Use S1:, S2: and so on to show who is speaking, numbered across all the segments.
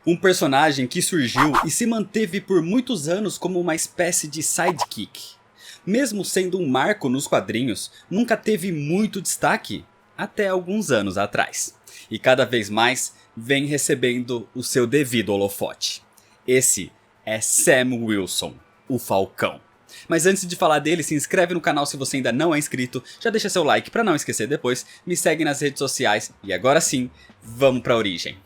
S1: Um personagem que surgiu e se manteve por muitos anos como uma espécie de sidekick. Mesmo sendo um marco nos quadrinhos, nunca teve muito destaque até alguns anos atrás. E cada vez mais vem recebendo o seu devido holofote. Esse é Sam Wilson, o Falcão. Mas antes de falar dele, se inscreve no canal se você ainda não é inscrito, já deixa seu like pra não esquecer depois, me segue nas redes sociais e agora sim, vamos pra origem.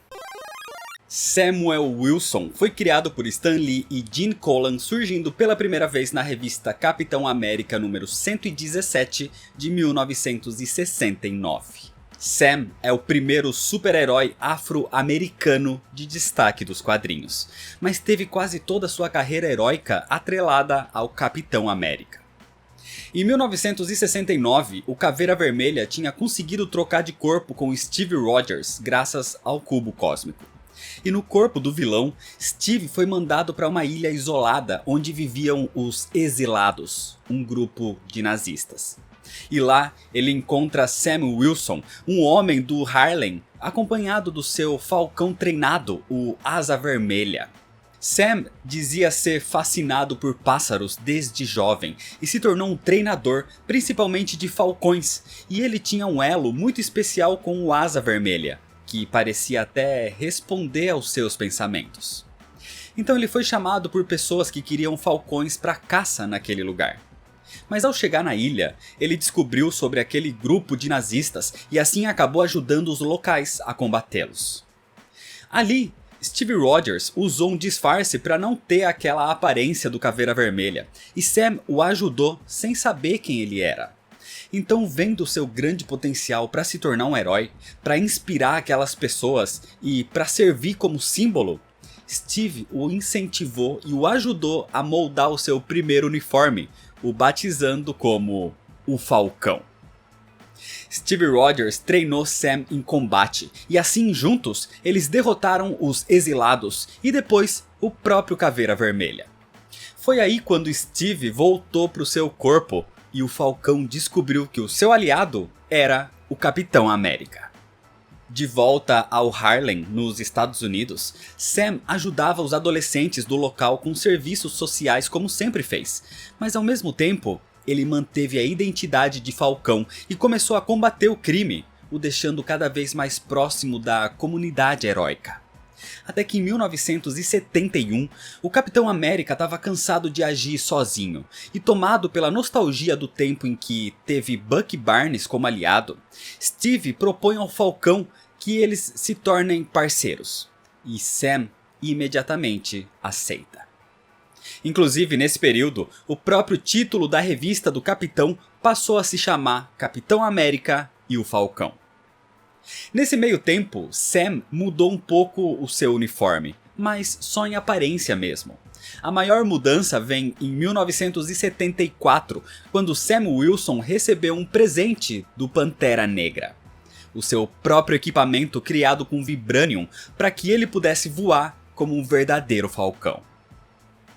S1: Samuel Wilson foi criado por Stan Lee e Gene Colan, surgindo pela primeira vez na revista Capitão América número 117 de 1969. Sam é o primeiro super-herói afro-americano de destaque dos quadrinhos, mas teve quase toda sua carreira heróica atrelada ao Capitão América. Em 1969, o Caveira Vermelha tinha conseguido trocar de corpo com Steve Rogers graças ao Cubo Cósmico. E no corpo do vilão, Steve foi mandado para uma ilha isolada onde viviam os Exilados, um grupo de nazistas. E lá ele encontra Sam Wilson, um homem do Harlem, acompanhado do seu falcão treinado, o Asa Vermelha. Sam dizia ser fascinado por pássaros desde jovem e se tornou um treinador, principalmente de falcões, e ele tinha um elo muito especial com o Asa Vermelha, que parecia até responder aos seus pensamentos. Então ele foi chamado por pessoas que queriam falcões para caça naquele lugar. Mas ao chegar na ilha, ele descobriu sobre aquele grupo de nazistas e assim acabou ajudando os locais a combatê-los. Ali, Steve Rogers usou um disfarce para não ter aquela aparência do Caveira Vermelha, e Sam o ajudou sem saber quem ele era. Então, vendo seu grande potencial para se tornar um herói, para inspirar aquelas pessoas e para servir como símbolo, Steve o incentivou e o ajudou a moldar o seu primeiro uniforme, o batizando como o Falcão. Steve Rogers treinou Sam em combate, e assim juntos eles derrotaram os Exilados e depois o próprio Caveira Vermelha. Foi aí quando Steve voltou para o seu corpo e o Falcão descobriu que o seu aliado era o Capitão América. De volta ao Harlem, nos Estados Unidos, Sam ajudava os adolescentes do local com serviços sociais como sempre fez, mas ao mesmo tempo, ele manteve a identidade de Falcão e começou a combater o crime, o deixando cada vez mais próximo da comunidade heróica. Até que em 1971, o Capitão América estava cansado de agir sozinho, e tomado pela nostalgia do tempo em que teve Bucky Barnes como aliado, Steve propõe ao Falcão que eles se tornem parceiros, e Sam imediatamente aceita. Inclusive nesse período, o próprio título da revista do Capitão passou a se chamar Capitão América e o Falcão. Nesse meio tempo, Sam mudou um pouco o seu uniforme, mas só em aparência mesmo. A maior mudança vem em 1974, quando Sam Wilson recebeu um presente do Pantera Negra. O seu próprio equipamento criado com vibranium para que ele pudesse voar como um verdadeiro falcão.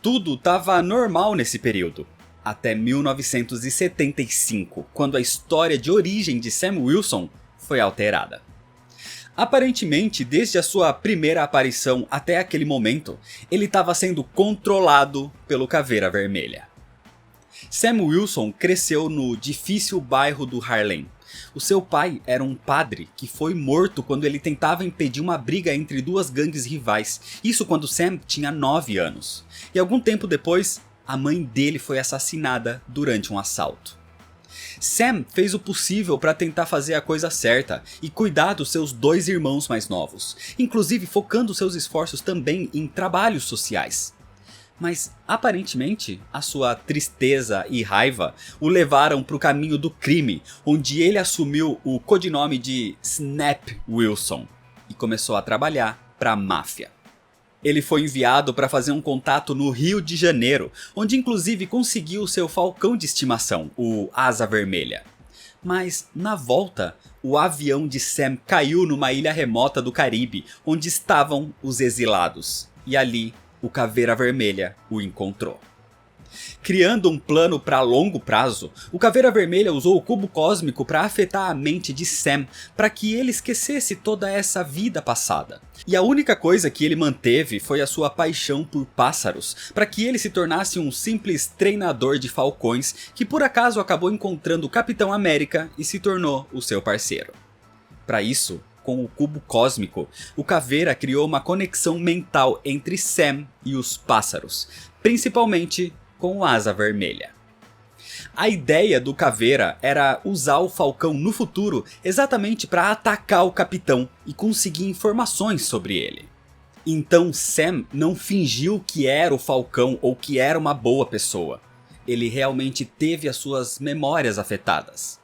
S1: Tudo estava normal nesse período, até 1975, quando a história de origem de Sam Wilson foi alterada. Aparentemente, desde a sua primeira aparição até aquele momento, ele estava sendo controlado pelo Caveira Vermelha. Sam Wilson cresceu no difícil bairro do Harlem. O seu pai era um padre que foi morto quando ele tentava impedir uma briga entre duas gangues rivais, isso quando Sam tinha 9 anos. E algum tempo depois, a mãe dele foi assassinada durante um assalto. Sam fez o possível para tentar fazer a coisa certa e cuidar dos seus 2 irmãos mais novos, inclusive focando seus esforços também em trabalhos sociais. Mas aparentemente a sua tristeza e raiva o levaram para o caminho do crime, onde ele assumiu o codinome de Snap Wilson e começou a trabalhar para a máfia. Ele foi enviado para fazer um contato no Rio de Janeiro, onde inclusive conseguiu seu falcão de estimação, o Asa Vermelha. Mas na volta, o avião de Sam caiu numa ilha remota do Caribe, onde estavam os Exilados, e ali o Caveira Vermelha o encontrou. Criando um plano para longo prazo, o Caveira Vermelha usou o cubo cósmico para afetar a mente de Sam, para que ele esquecesse toda essa vida passada. E a única coisa que ele manteve foi a sua paixão por pássaros, para que ele se tornasse um simples treinador de falcões que por acaso acabou encontrando o Capitão América e se tornou o seu parceiro. Para isso, com o cubo cósmico, o Caveira criou uma conexão mental entre Sam e os pássaros, principalmente com o Asa Vermelha. A ideia do Caveira era usar o Falcão no futuro exatamente para atacar o Capitão e conseguir informações sobre ele. Então Sam não fingiu que era o Falcão ou que era uma boa pessoa. Ele realmente teve as suas memórias afetadas.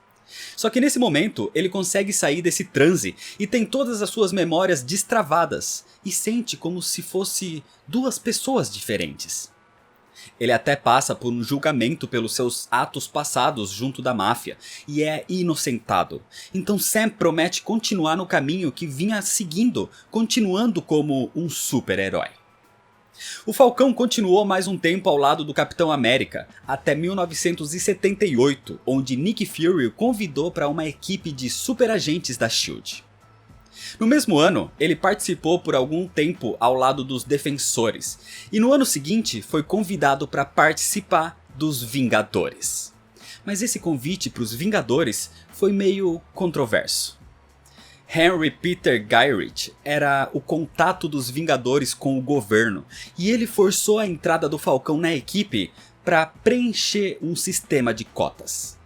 S1: Só que nesse momento ele consegue sair desse transe e tem todas as suas memórias destravadas e sente como se fosse duas pessoas diferentes. Ele até passa por um julgamento pelos seus atos passados junto da máfia e é inocentado. Então Sam promete continuar no caminho que vinha seguindo, continuando como um super-herói. O Falcão continuou mais um tempo ao lado do Capitão América, até 1978, onde Nick Fury o convidou para uma equipe de super-agentes da SHIELD. No mesmo ano, ele participou por algum tempo ao lado dos Defensores, e no ano seguinte foi convidado para participar dos Vingadores. Mas esse convite para os Vingadores foi meio controverso. Henry Peter Gyrich era o contato dos Vingadores com o governo, e ele forçou a entrada do Falcão na equipe para preencher um sistema de cotas.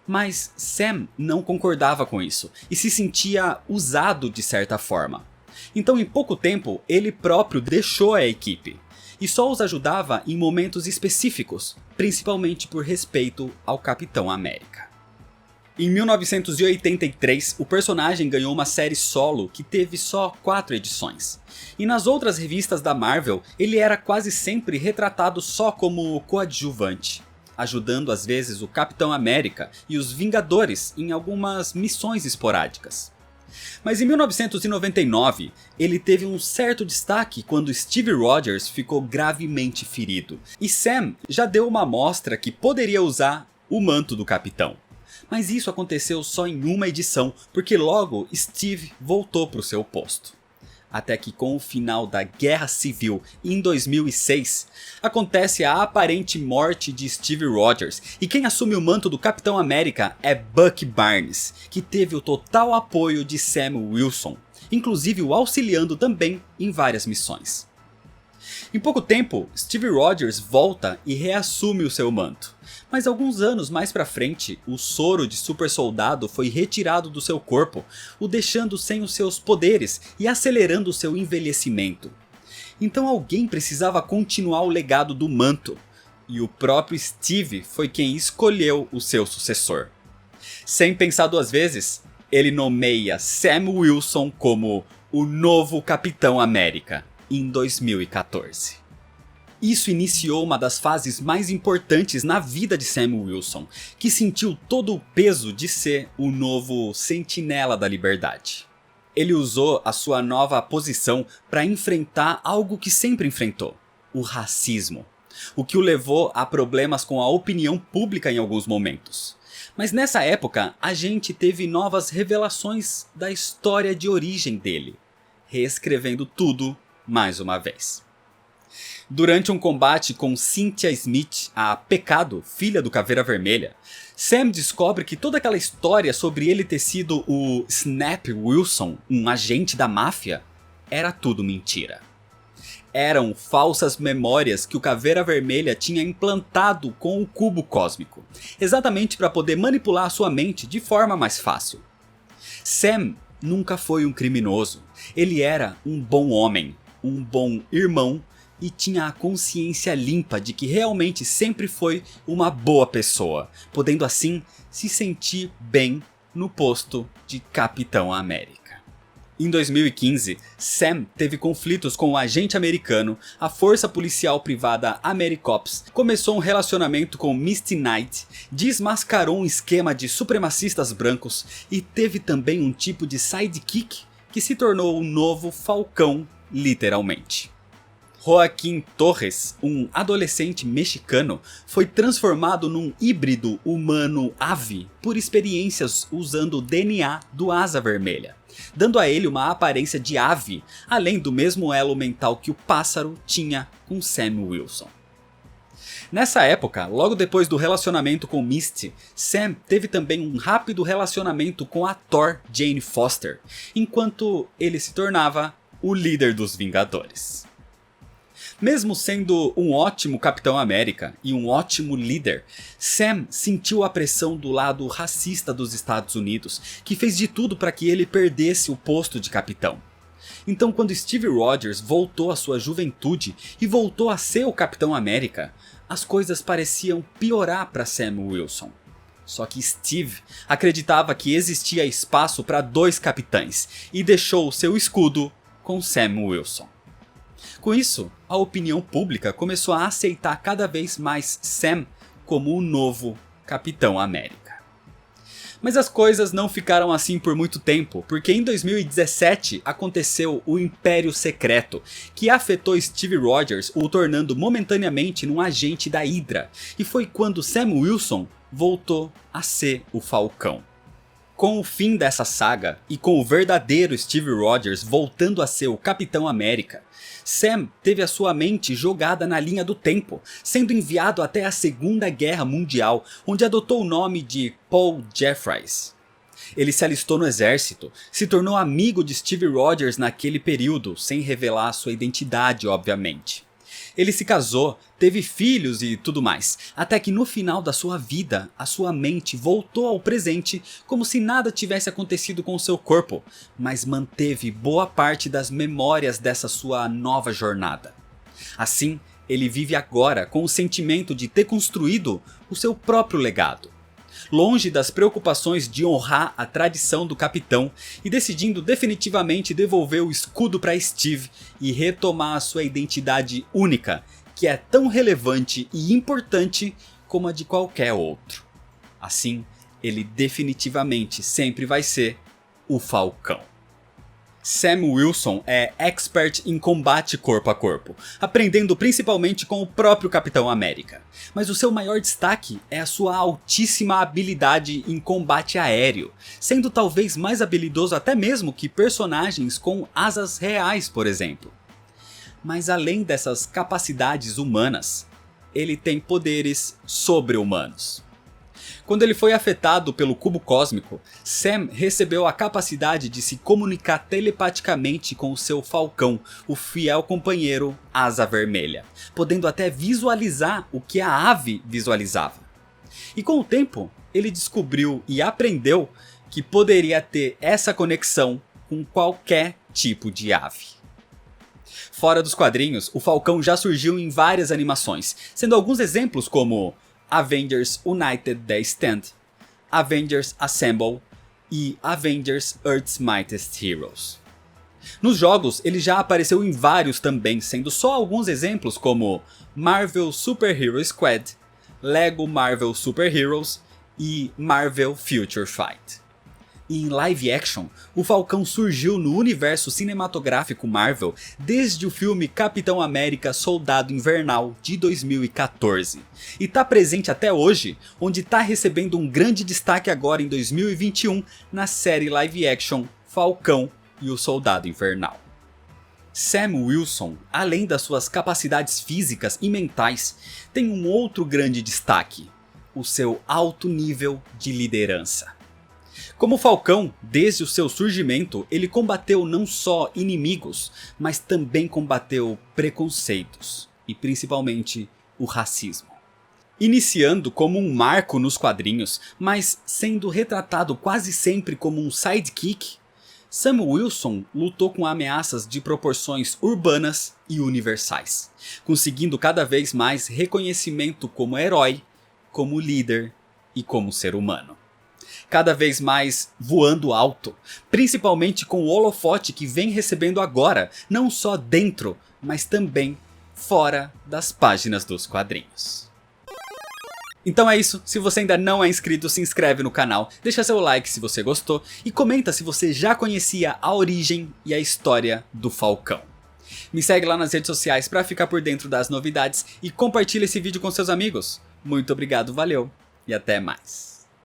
S1: Mas Sam não concordava com isso e se sentia usado de certa forma. Então em pouco tempo ele próprio deixou a equipe e só os ajudava em momentos específicos, principalmente por respeito ao Capitão América. Em 1983, o personagem ganhou uma série solo que teve só 4 edições. E nas outras revistas da Marvel, ele era quase sempre retratado só como coadjuvante, ajudando às vezes o Capitão América e os Vingadores em algumas missões esporádicas. Mas em 1999, ele teve um certo destaque quando Steve Rogers ficou gravemente ferido, e Sam já deu uma amostra que poderia usar o manto do Capitão. Mas isso aconteceu só em uma edição, porque logo Steve voltou para o seu posto. Até que com o final da Guerra Civil em 2006, acontece a aparente morte de Steve Rogers, e quem assume o manto do Capitão América é Bucky Barnes, que teve o total apoio de Sam Wilson, inclusive o auxiliando também em várias missões. Em pouco tempo, Steve Rogers volta e reassume o seu manto. Mas alguns anos mais pra frente, o soro de super soldado foi retirado do seu corpo, o deixando sem os seus poderes e acelerando seu envelhecimento. Então alguém precisava continuar o legado do manto, e o próprio Steve foi quem escolheu o seu sucessor. Sem pensar duas vezes, ele nomeia Sam Wilson como o novo Capitão América, em 2014. Isso iniciou uma das fases mais importantes na vida de Sam Wilson, que sentiu todo o peso de ser o novo Sentinela da Liberdade. Ele usou a sua nova posição para enfrentar algo que sempre enfrentou: o racismo, o que o levou a problemas com a opinião pública em alguns momentos. Mas nessa época, a gente teve novas revelações da história de origem dele, reescrevendo tudo mais uma vez. Durante um combate com Cynthia Smith, a Pecado, filha do Caveira Vermelha, Sam descobre que toda aquela história sobre ele ter sido o Snap Wilson, um agente da máfia, era tudo mentira. Eram falsas memórias que o Caveira Vermelha tinha implantado com o cubo cósmico, exatamente para poder manipular a sua mente de forma mais fácil. Sam nunca foi um criminoso, ele era um bom homem, um bom irmão, e tinha a consciência limpa de que realmente sempre foi uma boa pessoa, podendo assim se sentir bem no posto de Capitão América. Em 2015, Sam teve conflitos com o agente americano, a força policial privada AmeriCops, começou um relacionamento com Misty Knight, desmascarou um esquema de supremacistas brancos e teve também um tipo de sidekick que se tornou o novo Falcão, literalmente. Joaquim Torres, um adolescente mexicano, foi transformado num híbrido humano-ave por experiências usando o DNA do Asa Vermelha, dando a ele uma aparência de ave, além do mesmo elo mental que o pássaro tinha com Sam Wilson. Nessa época, logo depois do relacionamento com Misty, Sam teve também um rápido relacionamento com a Thor Jane Foster, enquanto ele se tornava o líder dos Vingadores. Mesmo sendo um ótimo Capitão América e um ótimo líder, Sam sentiu a pressão do lado racista dos Estados Unidos, que fez de tudo para que ele perdesse o posto de capitão. Então, quando Steve Rogers voltou à sua juventude e voltou a ser o Capitão América, as coisas pareciam piorar para Sam Wilson. Só que Steve acreditava que existia espaço para 2 capitães e deixou seu escudo com Sam Wilson. Com isso, a opinião pública começou a aceitar cada vez mais Sam como o novo Capitão América. Mas as coisas não ficaram assim por muito tempo, porque em 2017 aconteceu o Império Secreto, que afetou Steve Rogers, o tornando momentaneamente num agente da Hydra, e foi quando Sam Wilson voltou a ser o Falcão. Com o fim dessa saga, e com o verdadeiro Steve Rogers voltando a ser o Capitão América, Sam teve a sua mente jogada na linha do tempo, sendo enviado até a Segunda Guerra Mundial, onde adotou o nome de Paul Jeffries. Ele se alistou no exército, se tornou amigo de Steve Rogers naquele período, sem revelar sua identidade, obviamente. Ele se casou, teve filhos e tudo mais, até que no final da sua vida, a sua mente voltou ao presente como se nada tivesse acontecido com o seu corpo, mas manteve boa parte das memórias dessa sua nova jornada. Assim, ele vive agora com o sentimento de ter construído o seu próprio legado. Longe das preocupações de honrar a tradição do capitão e decidindo definitivamente devolver o escudo para Steve e retomar a sua identidade única, que é tão relevante e importante como a de qualquer outro. Assim, ele definitivamente sempre vai ser o Falcão. Sam Wilson é expert em combate corpo a corpo, aprendendo principalmente com o próprio Capitão América. Mas o seu maior destaque é a sua altíssima habilidade em combate aéreo, sendo talvez mais habilidoso até mesmo que personagens com asas reais, por exemplo. Mas além dessas capacidades humanas, ele tem poderes sobre-humanos. Quando ele foi afetado pelo cubo cósmico, Sam recebeu a capacidade de se comunicar telepaticamente com o seu falcão, o fiel companheiro Asa Vermelha, podendo até visualizar o que a ave visualizava. E com o tempo, ele descobriu e aprendeu que poderia ter essa conexão com qualquer tipo de ave. Fora dos quadrinhos, o Falcão já surgiu em várias animações, sendo alguns exemplos como Avengers United The Stand, Avengers Assemble e Avengers Earth's Mightiest Heroes. Nos jogos ele já apareceu em vários também, sendo só alguns exemplos como Marvel Super Hero Squad, Lego Marvel Super Heroes e Marvel Future Fight. E em live action, o Falcão surgiu no universo cinematográfico Marvel desde o filme Capitão América Soldado Invernal de 2014. E tá presente até hoje, onde tá recebendo um grande destaque agora em 2021 na série live action Falcão e o Soldado Invernal. Sam Wilson, além das suas capacidades físicas e mentais, tem um outro grande destaque: o seu alto nível de liderança. Como Falcão, desde o seu surgimento, ele combateu não só inimigos, mas também combateu preconceitos, e principalmente o racismo. Iniciando como um marco nos quadrinhos, mas sendo retratado quase sempre como um sidekick, Sam Wilson lutou com ameaças de proporções urbanas e universais, conseguindo cada vez mais reconhecimento como herói, como líder e como ser humano. Cada vez mais voando alto, principalmente com o holofote que vem recebendo agora, não só dentro, mas também fora das páginas dos quadrinhos. Então é isso, se você ainda não é inscrito, se inscreve no canal, deixa seu like se você gostou e comenta se você já conhecia a origem e a história do Falcão. Me segue lá nas redes sociais para ficar por dentro das novidades e compartilha esse vídeo com seus amigos. Muito obrigado, valeu e até mais.